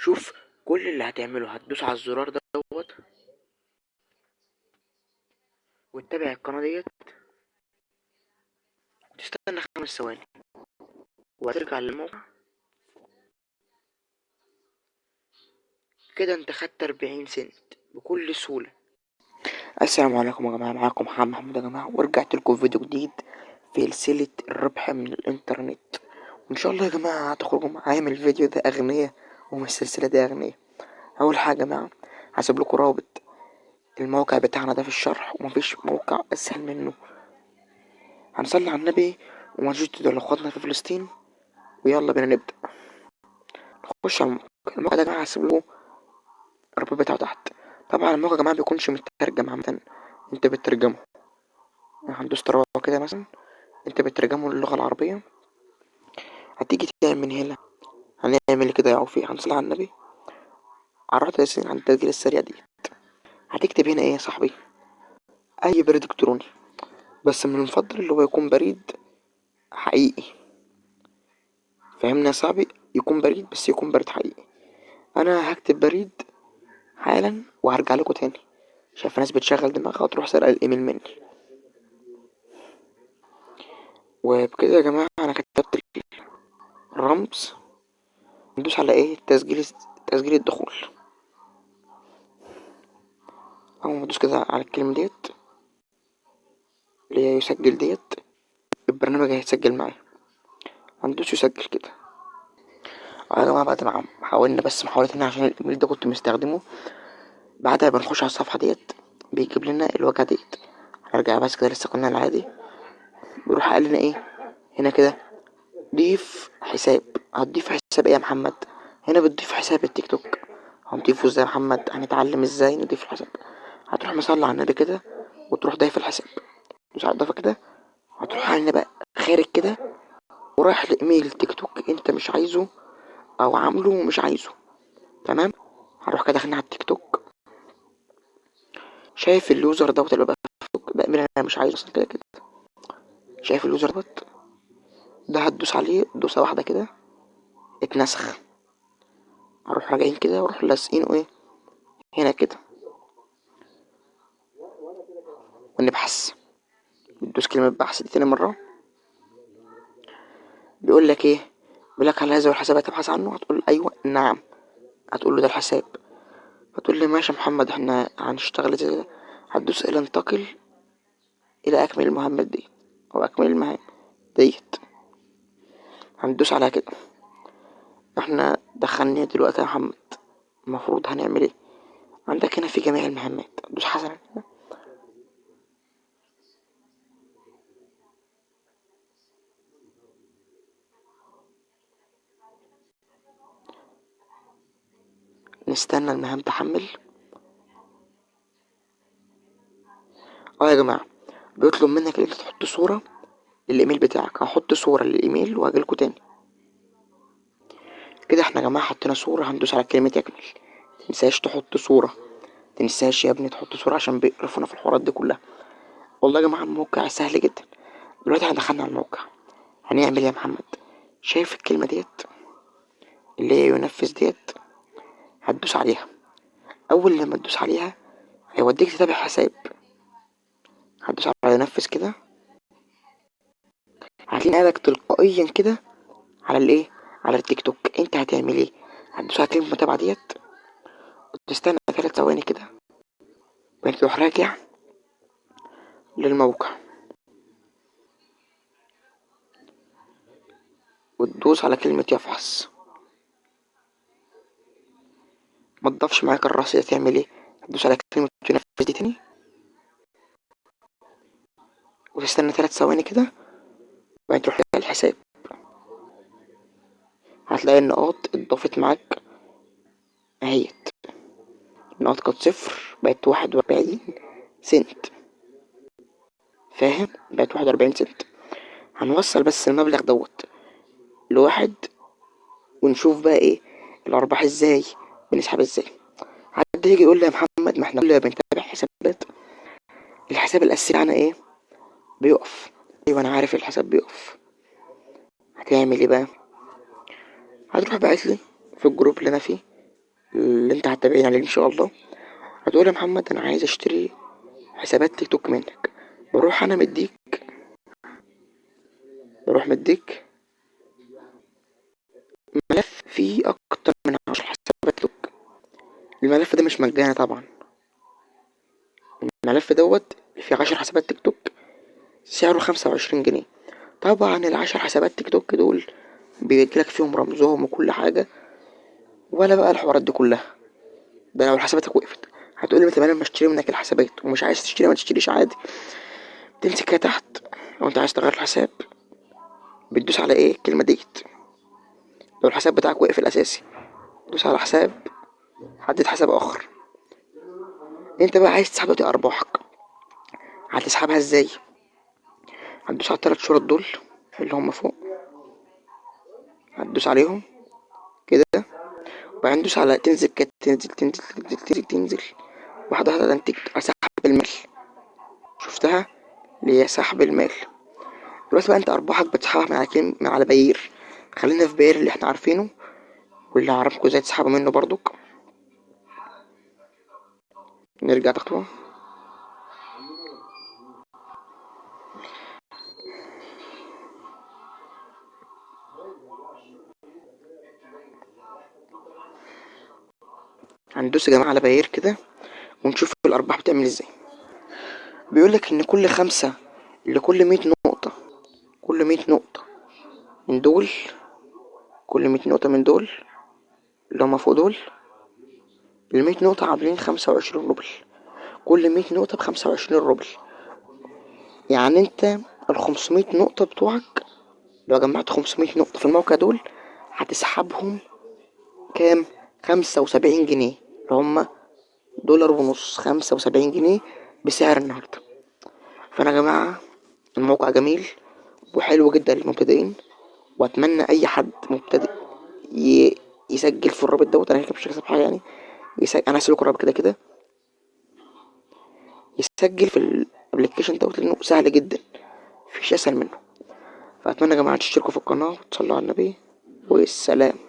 شوف، كل اللي هتعمله هتدوس على الزرار دوت وتتابع القناة ديت وتستنى 5 ثواني وهترجع للموقع. كده انت خدت 40 سنت بكل سهولة. السلام عليكم يا جماعة، معاكم محمد يا جماعة، ورجعت لكم فيديو جديد في سلسلة الربح من الانترنت. وان شاء الله يا جماعة هتخرجوا معايا من الفيديو ده اغنياء ومن السلسلة دي اغنياء. اول حاجة يا جماعة هسيب لكم رابط الموقع بتاعنا ده في الشرح، ومفيش موقع اسهل منه. هنصلي على النبي ونجد لاخواتنا في فلسطين، ويلا بينا نبدأ. نخش على الموقع ده يا جماعة، هسيب لكم الرابط بتاعه تحت. طبعا الموقع يا جماعة بيكونش مترجم عامة، انت بتترجمه. هندوس تراوح كده مثلا، انت بتترجمه للغة العربية. هتيجي تعمل من هنا، هنعمل كده يا عوفي، هنصلي على النبي على الرحمة ياسين عن التسجيل السريع دي. هتكتب هنا ايه يا صاحبي؟ اي بريد الكتروني، بس من المفضل اللي هو يكون بريد حقيقي. فاهمني يا صاحبي؟ يكون بريد، بس يكون بريد حقيقي. انا هكتب بريد حالا وهرجع لكم تاني. شايف ناس بتشغل دماغها وتروح سرقة الايميل مني. وبكده يا جماعة انا كتبت الرمز. ندوس على ايه؟ تسجيل الدخول. اول ما ادوس كده على الكلمة ديت اللي هي يسجل ديت، البرنامج هيتسجل معايا. هندوس يسجل كده. يا جماعة بعد ما حاولنا بس محاولة هنا عشان الايميل ده كنت مستخدمه، بعدها بنخش على الصفحة ديت بيجيب لنا الواجهة ديت. هنرجع بس كده، لسه كنا العادي. بيروح قال لنا ايه هنا كده؟ ضيف حساب. هتضيف حساب ايه يا محمد؟ هنا بتضيف حساب التيك توك. هنضيفه ازاي يا محمد؟ هنتعلم ازاي نضيف الحساب. هتروح مصلي على النبي كده وتروح ضايف الحساب. مش هتضيفه كده، هتروح على بقى خارج كده ورايح لايميل تيك توك انت مش عايزه او عامله ومش عايزه. تمام. هروح كده داخلين على التيك توك. شايف اليوزر دوت اللي بقى ده ايميل انا مش عايزه اصلا كده كده. شايف اليوزر دوت ده؟ هتدوس عليه دوسه واحده كده اتنسخ. هروح راجعين كده واروح لاسقينه ايه هنا كده ونبحث. بتدوس كلمة بحث دي تاني مرة. بيقول لك ايه؟ بيقول لك هل هذا هو الحساب هتبحث عنه؟ هتقول ايوه نعم. هتقول له ده الحساب. هتقول لي ماشي يا محمد احنا هنشتغل زي كده. هتدوس الى انتقل الى اكمل المهمات دي او اكمل المهام ديت. هندوس عليها كده. احنا دخلنا دلوقتي يا محمد، المفروض هنعمل ايه؟ عندك هنا في جميع المهمات. دوس حسنا. نستنى المهام تحمل. اه يا جماعة بيطلب منك ان انت تحط صورة للايميل بتاعك. هحط صورة للايميل وهجيلكوا تاني. كده احنا يا جماعة حطينا صورة. هندوس على كلمة يكمل. متنساش تحط صورة، متنساش يا ابني تحط صورة عشان بيقرفونا في الحوارات دي كلها. والله يا جماعة الموقع سهل جدا. دلوقتي احنا دخلنا على الموقع. هنعمل ايه يا محمد؟ شايف الكلمة ديت اللي هي ينفذ ديت؟ هتدوس عليها. اول لما تدوس عليها هيوديك تتابع حساب. هتدوس على ينفذ كده، هتلاقي نقلك تلقائيا كده على الايه؟ على التيك توك. انت هتعمل ايه؟ هتدوس على كلمة المتابعة ديت وتستنى 3 ثواني كده، بعدين تروح راجع للموقع وتدوس على كلمة يفحص. ما تضافش معاك الرأس. تعمل ايه؟ هتدوس على كلمة تنفذ دي تاني وتستنى 3 ثواني كده، بعدين تروح للحساب. هتلاقي النقاط اتضافت معاك اهيت. النقاط كانت 0 بقت 41 سنت. فاهم؟ بقت 41 سنت. هنوصل بس المبلغ دوت لواحد ونشوف بقى ايه الارباح ازاي بنسحب ازاي. حد يجي يقول لي يا محمد ما احنا كل بنتابع حسابات، الحساب الاساسي بتاعنا ايه بيقف. ايوه انا عارف الحساب بيقف. هتعمل ايه بقى؟ هتروح باعت لي في الجروب اللي انا فيه اللي انت هتتابعني عليه ان شاء الله. هتقول يا محمد انا عايز اشتري حسابات تيك توك منك. بروح انا مديك ملف فيه اكتر من 10 حسابات توك. الملف ده مش مجاني طبعا، الملف دوت فيه 10 حسابات تيك توك سعره 25 جنيه. طبعا ال10 حسابات تيك توك دول بيجيلك فيهم رمزهم وكل حاجة، ولا بقى الحوارات دي كلها. ده لو حساباتك وقفت. هتقولي طب انا لما اشتري منك الحسابات ومش عايز تشتري ما تشتريش عادي. تمسك كده تحت، لو انت عايز تغير الحساب بتدوس على ايه الكلمة ديت. لو الحساب بتاعك وقف الاساسي دوس على حساب، حدد حساب اخر. انت بقى عايز تسحب دلوقتي ارباحك، هتسحبها ازاي؟ هتدوس على التلات شرط دول اللي هم فوق، هتدوس عليهم كده، وبعدين تدوس على تنزل كده، تنزل واحدة واحدة عشان على سحب المال. شفتها اللي هي سحب المال. دلوقتي بقى انت ارباحك بتسحبها من على باير. خلينا في باير اللي احنا عارفينه واللي هعرفكم ازاي تسحبوا منه برضك. نرجع خطوة. هندوس يا جماعة على باير كده ونشوف الارباح بتعمل ازاي. بيقولك ان كل 5 لكل 100 نقطة، كل 100 نقطة من دول، كل 100 نقطة من دول اللي هما فوق دول، ال100 نقطة عاملين 25 روبل. كل 100 نقطة ب25 روبل. يعني انت ال500 نقطة بتوعك لو جمعت 500 نقطة في الموقع دول هتسحبهم كام؟ 75 جنيه، اللي هما $1.50. 75 جنيه بسعر النهاردة. فانا يا جماعة الموقع جميل وحلو جدا للمبتدئين، واتمنى اي حد مبتدئ يسجل في الرابط دوت. انا كده مش هكسب حاجة يعني. انا هسيبلكوا الرابط كده يسجل في الابلكيشن دوت لانه سهل جدا، مفيش اسهل منه. فاتمنى يا جماعة تشتركوا في القناة وتصلوا على النبي، والسلام.